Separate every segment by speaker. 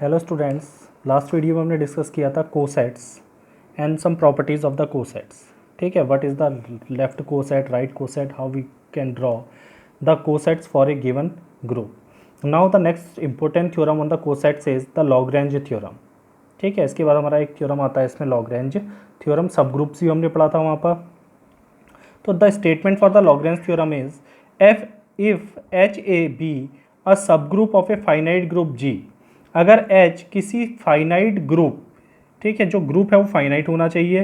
Speaker 1: Hello students, last video में हमने discuss किया था cosets and some properties of the cosets. ठीक है, what is the left coset, right coset, how we can draw the cosets for a given group. Now the next important theorem on the cosets is the Lagrange theorem. ठीक है, इसके बाद हमारा एक theorem आता है इसमें लॉग्रेंज थ्योरम, सब ग्रुप्स भी हमने पढ़ा था वहाँ पर। तो the statement for the Lagrange theorem is F if H a be a subgroup of a finite group G. अगर H किसी फाइनाइट ग्रुप, ठीक है, जो ग्रुप है वो फाइनाइट होना चाहिए,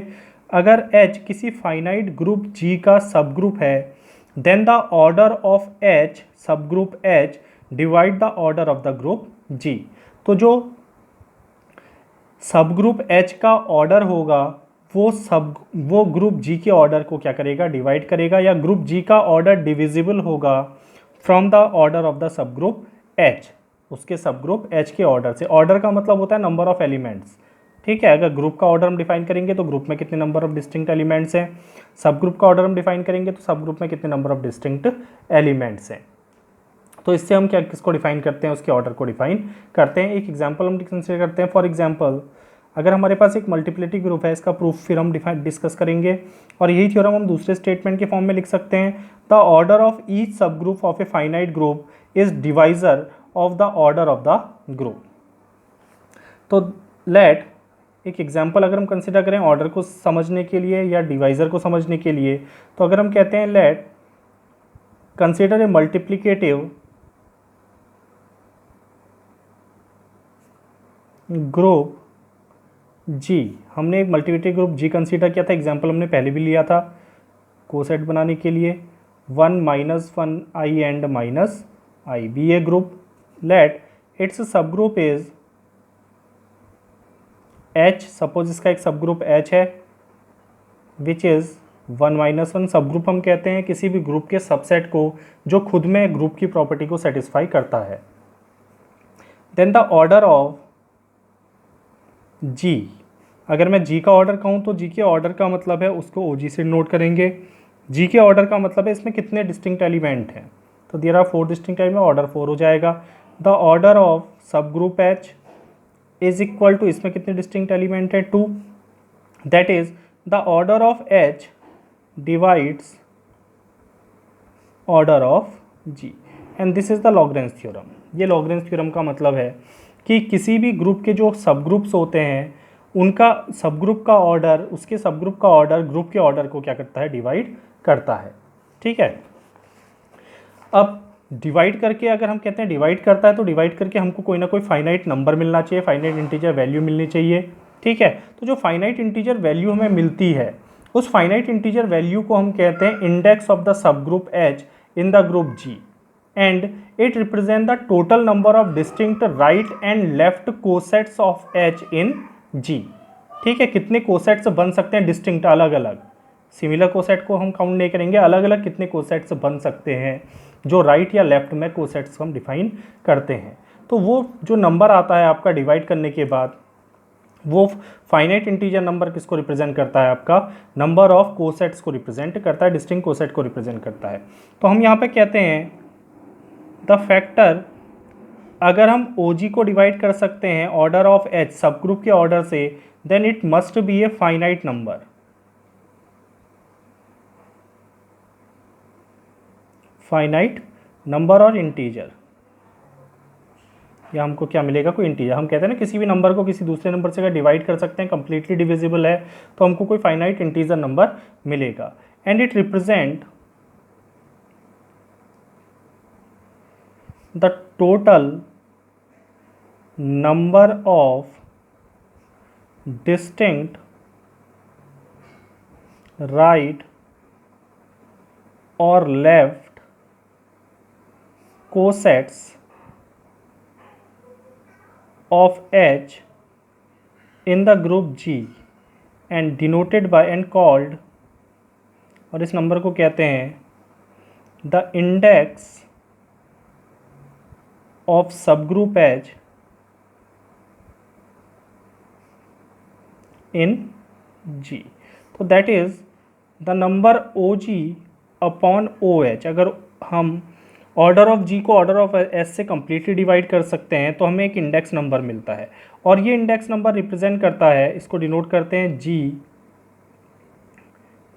Speaker 1: अगर H किसी फाइनाइट ग्रुप G का सब ग्रुप है, then the order of H subgroup H divide the order of the group G। तो जो सब ग्रुप H का ऑर्डर होगा वो ग्रुप G के ऑर्डर को क्या करेगा, डिवाइड करेगा, या ग्रुप G का ऑर्डर डिविजिबल होगा from the order of the subgroup H, उसके सब ग्रुप H के ऑर्डर से। ऑर्डर का मतलब होता है नंबर ऑफ एलिमेंट्स। ठीक है, अगर ग्रुप का ऑर्डर हम डिफाइन करेंगे तो ग्रुप में कितने नंबर ऑफ डिस्टिंक्ट एलिमेंट्स हैं, सब ग्रुप का ऑर्डर हम डिफाइन करेंगे तो सब ग्रुप में कितने नंबर ऑफ डिस्टिंक्ट एलिमेंट्स हैं। तो इससे हम क्या किसको डिफाइन करते हैं, उसके ऑर्डर को डिफाइन करते हैं। एक एग्जाम्पल हम कंसिडर करते हैं। फॉर एग्जाम्पल, अगर हमारे पास एक मल्टीप्लिटी ग्रुप है, इसका प्रूफ फिर हम डिस्कस करेंगे, और यही थ्योरम हम दूसरे स्टेटमेंट के फॉर्म में लिख सकते हैं। द ऑर्डर ऑफ ईच सब group of a finite group is divisor of the order of the group. तो लेट एक एग्जाम्पल अगर हम कंसिडर करें ऑर्डर को समझने के लिए या डिवाइजर को समझने के लिए, तो अगर हम कहते हैं let consider a multiplicative group G. हमने एक मल्टीप्लिकेटिव ग्रुप जी कंसिडर किया था, एग्जाम्पल हमने पहले भी लिया था कोसेट बनाने के लिए। 1 - 1 i and minus i be a group. Let its subgroup is H, suppose इसका एक सब ग्रुप H है विच इज़ 1 - 1। सब ग्रुप हम कहते हैं किसी भी ग्रुप के सबसेट को जो खुद में ग्रुप की प्रॉपर्टी को सेटिस्फाई करता है। Then the order of G, अगर मैं G का ऑर्डर कहूँ तो G के ऑर्डर का मतलब है उसको OG से नोट करेंगे। G के ऑर्डर का मतलब है इसमें कितने डिस्टिंक्ट एलिमेंट हैं, तो there are 4 distinct element, order 4 हो जाएगा। The order of subgroup H is equal to, इसमें कितने डिस्टिंक्ट एलिमेंट है, 2, that is the order of H divides order of G and this is the Lagrange theorem. ये Lagrange theorem का मतलब है कि किसी भी ग्रुप के जो सब ग्रुप्स होते हैं उनका सब ग्रुप का ऑर्डर, उसके सब ग्रुप का ऑर्डर ग्रुप के ऑर्डर को क्या करता है, डिवाइड करता है। ठीक है, अब डिवाइड करके अगर हम कहते हैं डिवाइड करता है तो डिवाइड करके हमको कोई ना कोई फाइनाइट नंबर मिलना चाहिए, फाइनाइट इंटीजर वैल्यू मिलनी चाहिए। ठीक है, तो जो फाइनाइट इंटीजर वैल्यू हमें मिलती है उस फाइनाइट इंटीजर वैल्यू को हम कहते हैं index of the subgroup H in the group G and it represent the total number of distinct right and left cosets of H in G। ठीक है, कितने कोसेट्स बन सकते हैं डिस्टिंक्ट, अलग अलग, सिमिलर कोसेट को हम काउंट नहीं करेंगे, अलग अलग कितने कोसेट्स बन सकते हैं जो राइट या लेफ्ट में कोसेट्स हम डिफाइन करते हैं। तो वो जो नंबर आता है आपका डिवाइड करने के बाद, वो फाइनाइट इंटीजर नंबर किसको रिप्रेजेंट करता है, आपका नंबर ऑफ कोसेट्स को रिप्रेजेंट करता है, डिस्टिंक्ट कोसेट को रिप्रेजेंट करता है। तो हम यहाँ पे कहते हैं द फैक्टर, अगर हम OG को डिवाइड कर सकते हैं order of H subgroup के ऑर्डर से, then it must be a finite number. Finite number और इंटीजर, या हमको क्या मिलेगा, कोई इंटीजर। हम कहते हैं ना किसी भी नंबर को किसी दूसरे नंबर से अगर डिवाइड कर सकते हैं, कंप्लीटली डिविजिबल है, तो हमको कोई फाइनाइट इंटीजर नंबर मिलेगा। And it represent the total number of distinct right और left cosets of H in the group G and denoted by and called, और इस नंबर को कहते हैं the index of subgroup H in G। तो that is the number OG upon OH। अगर हम order of जी को ऑर्डर ऑफ एस से कम्प्लीटली डिवाइड कर सकते हैं तो हमें एक इंडेक्स नंबर मिलता है, और ये इंडेक्स नंबर रिप्रेजेंट करता है, इसको डिनोट करते हैं जी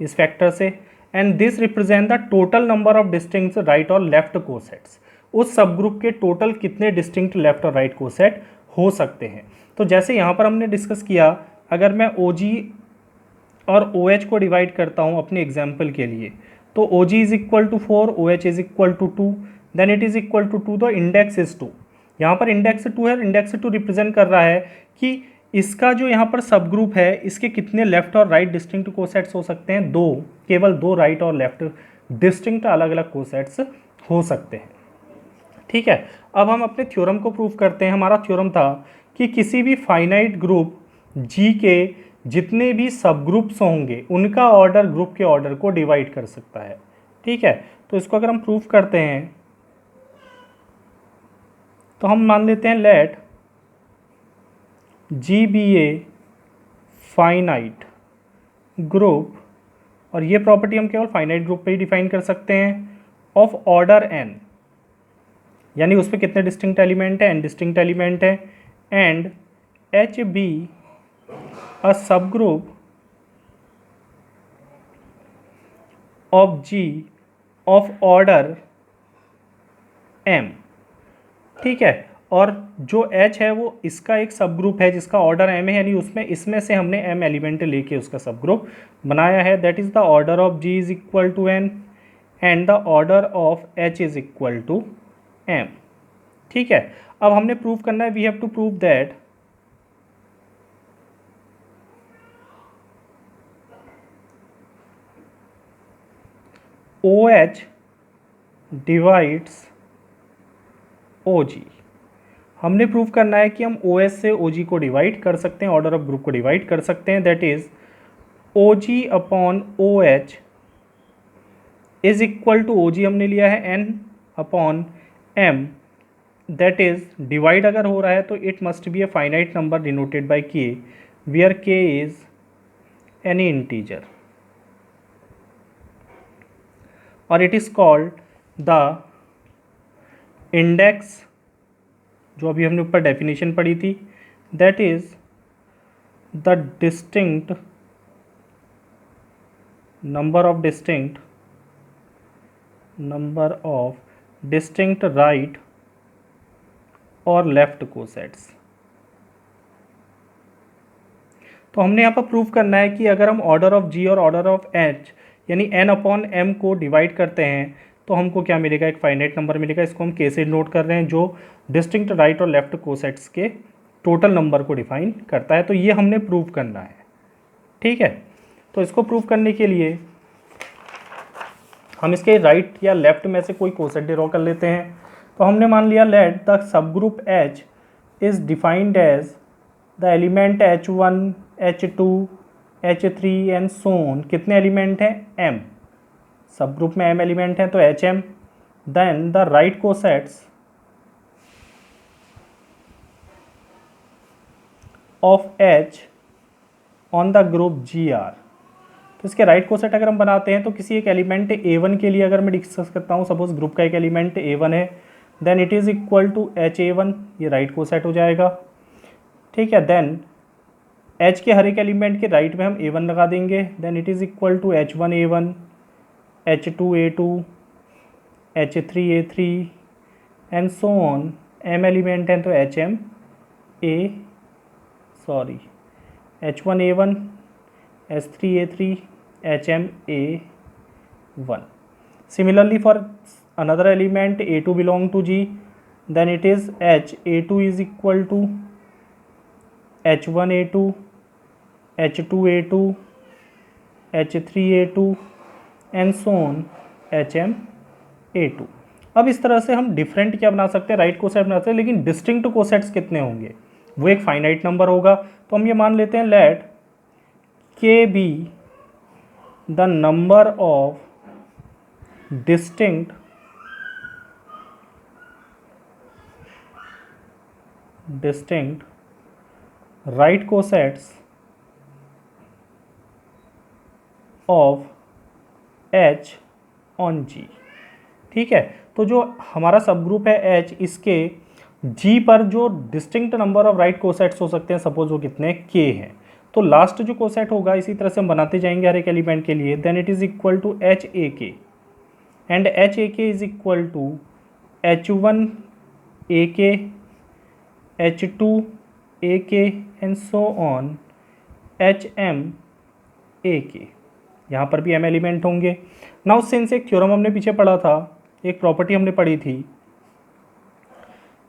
Speaker 1: इस फैक्टर से, and this represent the total number of distinct right और लेफ्ट कोसेट्स। उस सब ग्रुप के टोटल कितने डिस्टिंक्ट लेफ्ट और राइट कोसेट हो सकते हैं। तो जैसे यहाँ पर हमने डिस्कस किया, अगर मैं OG और OH को डिवाइड करता हूँ अपने एग्जाम्पल के लिए, तो OG is equal to 4, OH is equal to 2, then it is equal to 2, the index is 2। यहाँ पर इंडेक्स 2 है, इंडेक्स 2 रिप्रेजेंट कर रहा है कि इसका जो यहाँ पर सब ग्रुप है इसके कितने लेफ्ट और राइट डिस्टिंक्ट कोसेट्स हो सकते हैं, दो, केवल दो राइट और लेफ्ट डिस्टिंक्ट अलग अलग कोसेट्स हो सकते हैं। ठीक है, अब हम अपने थ्योरम को प्रूव करते हैं। हमारा थ्योरम था कि किसी भी फाइनाइट ग्रुप G के जितने भी सब ग्रुप्स होंगे उनका ऑर्डर ग्रुप के ऑर्डर को डिवाइड कर सकता है। ठीक है, तो इसको अगर हम प्रूव करते हैं तो हम मान लेते हैं let G be a finite group, और ये प्रॉपर्टी हम केवल फाइनाइट ग्रुप पे ही डिफाइन कर सकते हैं, ऑफ ऑर्डर n, यानी उस पर कितने डिस्टिंक्ट एलिमेंट है, n डिस्टिंक्ट एलिमेंट है, and H B a subgroup of G of order m। ठीक है, और जो H है वो इसका एक सब ग्रुप है जिसका ऑर्डर m है, यानी उसमें इसमें से हमने m एलिमेंट लेके उसका सब ग्रुप बनाया है, that is the order of G is equal to n and the order of H is equal to m। ठीक है, अब हमने प्रूव करना है, we have to prove that OH divides OG। हमने प्रूव करना है कि हम OH से OG को डिवाइड कर सकते हैं, ऑर्डर ऑफ ग्रुप को डिवाइड कर सकते हैं, that is OG upon OH is equal to, OG हमने लिया है n upon m, that is divide अगर हो रहा है तो it must be a finite number denoted by k, where k is any integer, और it is called the index, जो अभी हमने ऊपर डेफिनेशन पढ़ी थी, that is the distinct number of distinct right और लेफ्ट कोसेट्स। तो हमने यहाँ पर प्रूव करना है कि अगर हम ऑर्डर ऑफ G और ऑर्डर ऑफ H यानी n अपॉन m को डिवाइड करते हैं तो हमको क्या मिलेगा, एक फाइनाइट नंबर मिलेगा। इसको हम k से नोट कर रहे हैं, जो डिस्टिंक्ट राइट और लेफ्ट कोसेट्स के टोटल नंबर को डिफाइन करता है। तो ये हमने प्रूव करना है। ठीक है, तो इसको प्रूव करने के लिए हम इसके राइट या लेफ्ट में से कोई कोसेट ड्रॉ कर लेते हैं। तो हमने मान लिया let the subgroup H is defined as the element H1 H2 H3 and so on. कितने एलिमेंट हैं, m, सब ग्रुप में m एलिमेंट हैं तो Hm, then the right cosets of H on the group Gr। तो इसके right coset अगर हम बनाते हैं तो किसी एक एलिमेंट A1 के लिए अगर मैं डिस्कस करता हूँ, सपोज ग्रुप का एक एलिमेंट A1 है, then it is equal to HA1, ये राइट कोसेट हो जाएगा। ठीक है, देन H के हर एक एलिमेंट के राइट में हम A1 लगा देंगे, then it is equal to H1A1 H2A2 H3A3 and so on. m element हैं तो H1A1 H3A3 HMA1। Similarly for another element A2 belong to G, then it is HA2 is equal to H1A2 H2A2 H3A2 and so on HMA2। अब इस तरह से हम different क्या बना सकते हैं, राइट कोसेट बना सकते हैं, लेकिन डिस्टिंक्ट कोसेट्स कितने होंगे, वो एक फाइनाइट नंबर होगा। तो हम ये मान लेते हैं लेट के be the number of distinct right cosets of H on G। ठीक है। तो जो हमारा सब ग्रुप है एच, इसके जी पर जो distinct number of right cosets हो सकते हैं, सपोज वो कितने के हैं, तो लास्ट जो कोसेट होगा इसी तरह से हम बनाते जाएंगे हर एक एलिमेंट के लिए, then it is equal to H A K, and H A K is equal to H one A K, H two A K, and so on H M A K. यहाँ पर भी M element होंगे। Now since एक theorem हमने पीछे पढ़ा था, एक प्रॉपर्टी हमने पढ़ी थी,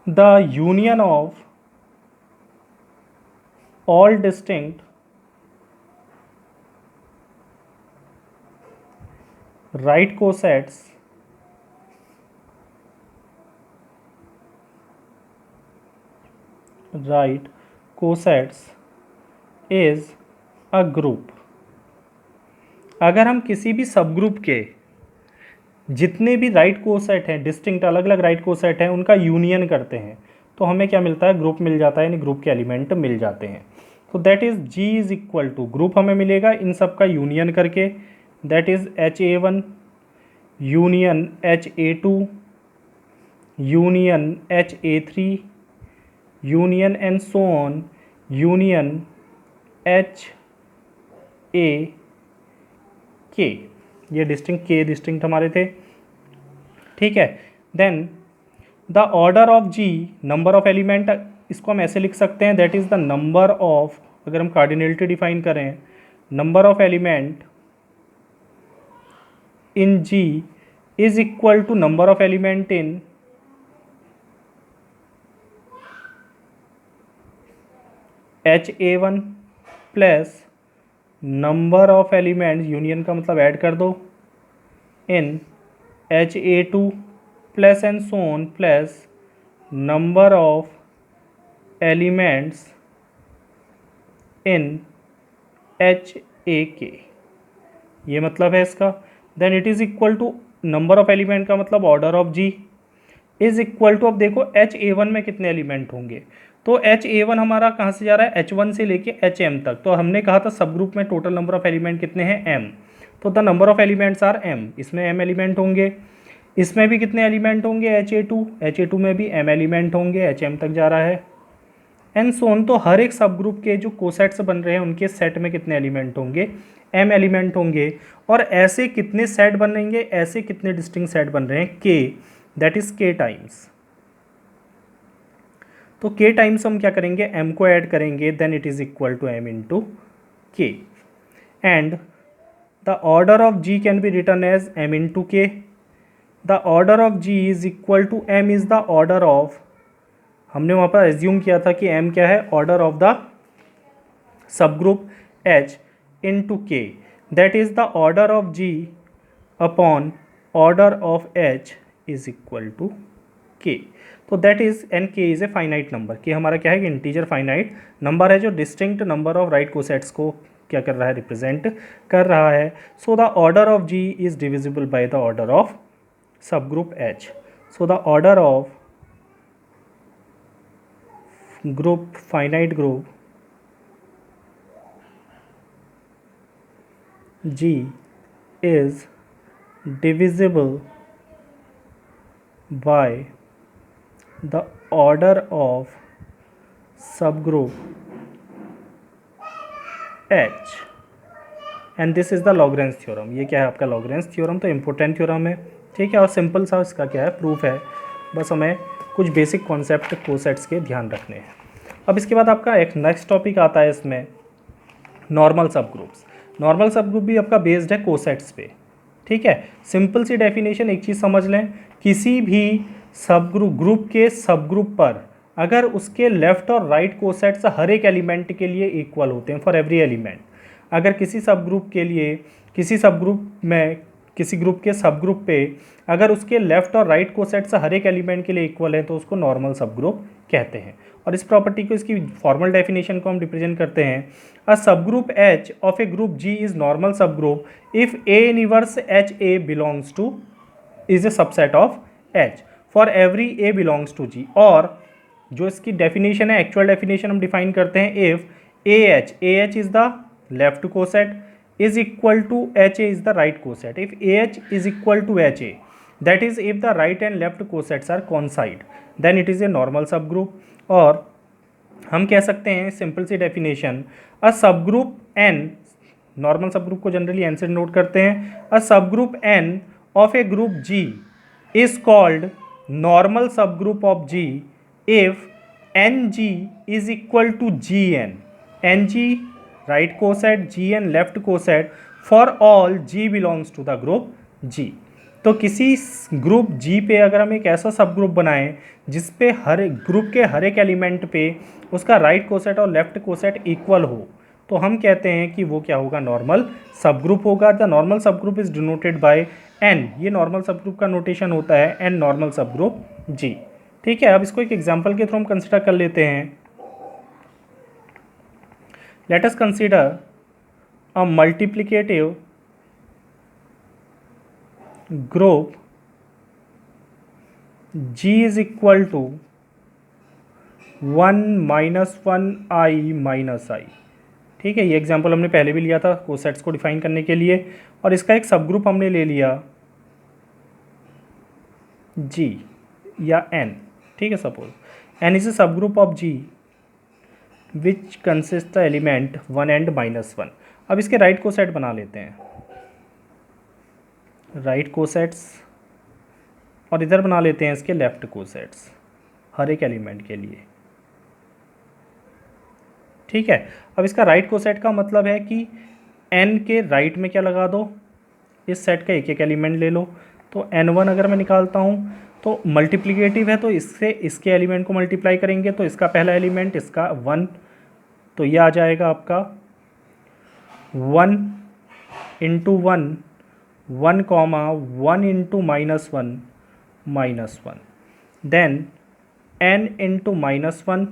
Speaker 1: the union of all distinct right cosets is a group. अगर हम किसी भी सब ग्रुप के जितने भी राइट कोसेट हैं, डिस्टिंक्ट अलग अलग राइट कोसेट हैं, उनका यूनियन करते हैं तो हमें क्या मिलता है, ग्रुप मिल जाता है, यानी ग्रुप के एलिमेंट मिल जाते हैं। तो that is G is equal to, group हमें मिलेगा इन सब का यूनियन करके, that is H a one union H a two union H a three union and so on union H A k. ये डिस्टिंक्ट के डिस्टिंक्ट हमारे थे, ठीक है। Then the order of G, number of element, इसको हम ऐसे लिख सकते हैं, that is the number of, अगर हम कार्डिनलिटी डिफाइन करें, number of element in G is equal to number of element in H a one plus number of elements, union का मतलब ऐड कर दो, in H a two plus and so on plus number of elements in H A k. ये मतलब है इसका। Then it is equal to, number of element का मतलब order of G is equal to, अब देखो एच ए वन में कितने एलिमेंट होंगे, तो एच ए वन हमारा कहाँ से जा रहा है, एच वन से लेके एच एम तक। तो हमने कहा था सब ग्रुप में टोटल नंबर ऑफ एलिमेंट कितने हैं, एम, तो the number of elements are m, इसमें एम एलिमेंट होंगे। इसमें भी कितने एलिमेंट होंगे, एच ए टू में भी एम एलिमेंट होंगे, एच एम तक जा रहा है, एंड सो ऑन। तो हर एक सब ग्रुप के जो कोसेट्स बन रहे हैं उनके सेट में कितने एलिमेंट होंगे, एम एलिमेंट होंगे। और ऐसे कितने सेट बनेंगे, ऐसे कितने डिस्टिंक्ट सेट बन रहे हैं, के, दैट इज के टाइम्स। तो के टाइम्स हम क्या करेंगे, एम को ऐड करेंगे, then it is equal to M into K, and the order of G can be written as M into K. The order of G is equal to M is the order of, हमने वहाँ पर assume किया था कि M क्या है, order of the subgroup H into K, that is the order of G upon order of H is equal to K. तो that is, and K is a finite number, K हमारा क्या है कि integer finite number है जो distinct number of right cosets को क्या कर रहा है, रिप्रेजेंट कर रहा है। So the order of G is divisible by the order of subgroup H. So the order of group, finite group G is divisible by the order of subgroup H, and this is the Lagrange theorem। ये क्या है आपका Lagrange theorem, तो important theorem है, ठीक है। और simple सा इसका क्या है, प्रूफ है, बस हमें कुछ बेसिक कॉन्सेप्ट कोसेट्स के ध्यान रखने हैं। अब इसके बाद आपका एक नेक्स्ट टॉपिक आता है इसमें, नॉर्मल सब ग्रुप्स। नॉर्मल सब ग्रुप भी आपका बेस्ड है कोसेट्स पे, ठीक है। सिंपल सी डेफिनेशन एक चीज़ समझ लें, किसी भी सब ग्रुप के सब ग्रुप पर अगर उसके लेफ्ट और राइट कोसेट्स हर एक एलिमेंट के लिए इक्वल होते हैं, फॉर एवरी एलिमेंट, अगर किसी सब ग्रुप के लिए, किसी सब ग्रुप में, किसी ग्रुप के सब ग्रुप पे अगर उसके लेफ्ट और राइट कोसेट्स हर एक एलिमेंट के लिए इक्वल है तो उसको नॉर्मल सब ग्रुप कहते हैं। और इस प्रॉपर्टी को, इसकी फॉर्मल डेफिनेशन को हम रिप्रेजेंट करते हैं, a subgroup H of a group G is normal subgroup if a inverse H a belongs to is a subset of H for every a belongs to G. और जो इसकी definition है, actual definition हम define करते हैं, if a H is the left coset is equal to H a is the right coset. If a H is equal to H a, that is if the right and left cosets are coincide then it is a normal subgroup. और हम कह सकते हैं simple C definition, a subgroup N, normal subgroup को generally N से note करते हैं, a subgroup N of a group G is called normal subgroup of G if N G is equal to G N G right coset, G N left coset for all G belongs to the group G. तो किसी group जी पे अगर हम एक ऐसा सब group बनाएं जिस पे हर एक ग्रुप के हर एक एलिमेंट पे उसका राइट कोसेट और लेफ्ट कोसेट इक्वल हो, तो हम कहते हैं कि वो क्या होगा, नॉर्मल सब ग्रुप होगा। The normal subgroup is denoted by N, ये नॉर्मल सब ग्रुप का नोटेशन होता है N normal subgroup G. ठीक है, अब इसको एक एग्जांपल के थ्रू हम कंसिडर कर लेते हैं। Let us consider a multiplicative group G is equal to 1 minus 1 I minus I। ठीक है, ये एग्जांपल हमने पहले भी लिया था कोसेट्स को डिफाइन करने के लिए, और इसका एक सब ग्रुप हमने ले लिया G या N। ठीक है, सपोज N इज ए सब group of G which consist the element 1 and -1। अब इसके राइट कोसेट बना लेते हैं, राइट कोसेट्स, और इधर बना लेते हैं इसके लेफ्ट कोसेट्स हर एक एलिमेंट के लिए। ठीक है, अब इसका राइट कोसेट का मतलब है कि n के राइट में क्या लगा दो, इस सेट का एक एक एलिमेंट ले लो। तो n1 अगर मैं निकालता हूँ तो मल्टीप्लिकेटिव है, तो इससे इसके एलिमेंट को मल्टीप्लाई करेंगे, तो इसका पहला एलिमेंट इसका 1, तो ये आ जाएगा आपका 1 into 1 1 comma 1 into -1 -1, then n into -1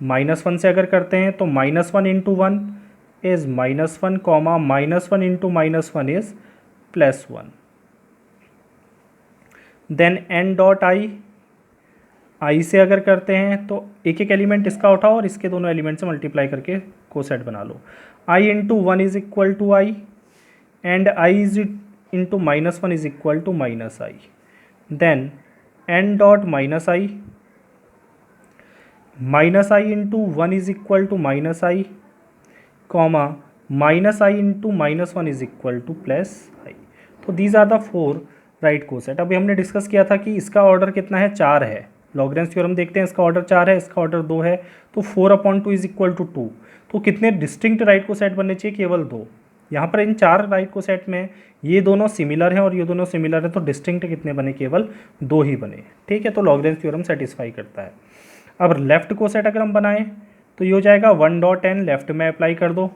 Speaker 1: -1 से अगर करते हैं तो -1 into 1 is -1 comma -1 into -1 is +1, then n dot i से अगर करते हैं तो एक एक एलिमेंट इसका उठाओ और इसके दोनों एलिमेंट से मल्टीप्लाई करके कोसेट बना लो। i into 1 is equal to i and i is into -1 is equal to -i, then n dot -i into 1 is equal to -i comma -i into -1 is equal to +i। तो these are the 4 right coset. अभी हमने discuss किया था कि इसका order कितना है, 4 है। लॉग्रेंज थ्योरम देखते हैं, इसका ऑर्डर 4 है, इसका ऑर्डर 2 है, तो 4/2 इज इक्वल टू 2। तो कितने डिस्टिंक्ट राइट कोसेट बनने चाहिए, केवल 2। यहाँ पर इन 4 राइट कोसेट में ये दोनों सिमिलर हैं और ये दोनों सिमिलर हैं, तो डिस्टिंक्ट कितने बने, केवल 2 ही बने। ठीक है, तो लॉग्रेंज थ्योरम सेटिस्फाई करता है। अब लेफ्ट कोसेट अगर हम बनाएं तो ये हो जाएगा 1 डॉट n, लेफ्ट में अप्लाई कर दो।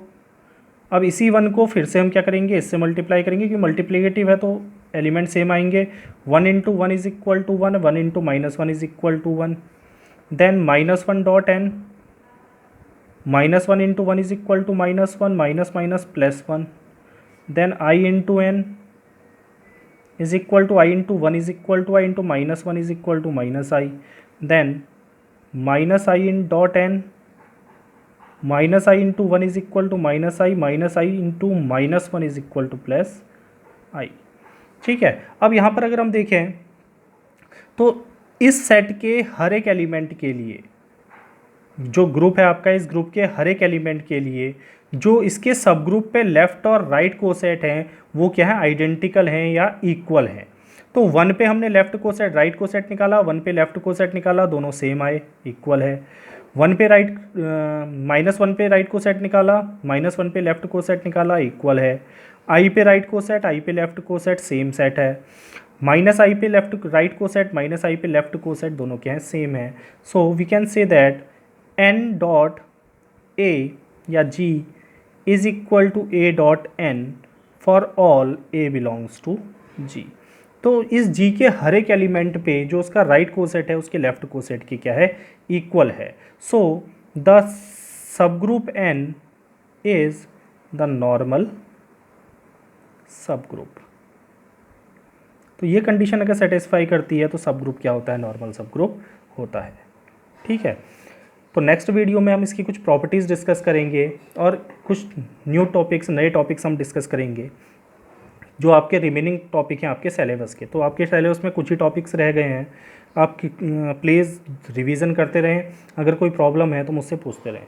Speaker 1: अब इसी 1 को फिर से हम क्या करेंगे, इससे मल्टीप्लाई करेंगे, क्योंकि मल्टीप्लिकेटिव है तो एलिमेंट सेम आएंगे। 1 into 1 is equal to 1, 1 into -1 is equal to 1, then -1 dot n, -1 into 1 is equal to -1, minus +1, then i into n is equal to i into 1 is equal to i into -1 is equal to -i, then -i in dot n, -i into 1 is equal to -i into -1 is equal to +i। ठीक है, अब यहाँ पर अगर हम देखें तो इस सेट के हर एक एलिमेंट के लिए, जो ग्रुप है आपका, इस ग्रुप के हर एक एलिमेंट के लिए जो इसके सब ग्रुप पे लेफ्ट और राइट कोसेट हैं वो क्या है, आइडेंटिकल हैं या इक्वल हैं। तो 1 पे हमने लेफ्ट कोसेट राइट कोसेट निकाला, 1 पे लेफ्ट कोसेट निकाला, दोनों सेम आए, इक्वल है। 1 पे राइट -1 पे राइट कोसेट निकाला, -1 पे लेफ्ट कोसेट निकाला, इक्वल है। i पे राइट कोसेट, i पे लेफ्ट कोसेट, सेम सेट है। -i पे लेफ्ट राइट कोसेट, -i पे लेफ्ट कोसेट, दोनों क्या है, सेम है। So we can say that n डॉट a या g is equal to a डॉट n for all a belongs to g। तो इस g के हर एक एलिमेंट पे जो उसका राइट कोसेट है उसके लेफ्ट कोसेट की क्या है, इक्वल है। So the sub group n is the normal सब ग्रुप। तो ये कंडीशन अगर सेटिस्फाई करती है तो सब ग्रुप क्या होता है, नॉर्मल सब ग्रुप होता है। ठीक है, तो नेक्स्ट वीडियो में हम इसकी कुछ प्रॉपर्टीज़ डिस्कस करेंगे और कुछ न्यू टॉपिक्स, नए टॉपिक्स हम डिस्कस करेंगे। जो आपके रिमेनिंग टॉपिक हैं आपके सिलेबस के। तो आपके सिलेबस में कुछ ही टॉपिक्स रह गए हैं, आप प्लीज़ रिवीजन करते रहें। अगर कोई प्रॉब्लम है तो मुझसे पूछते रहें।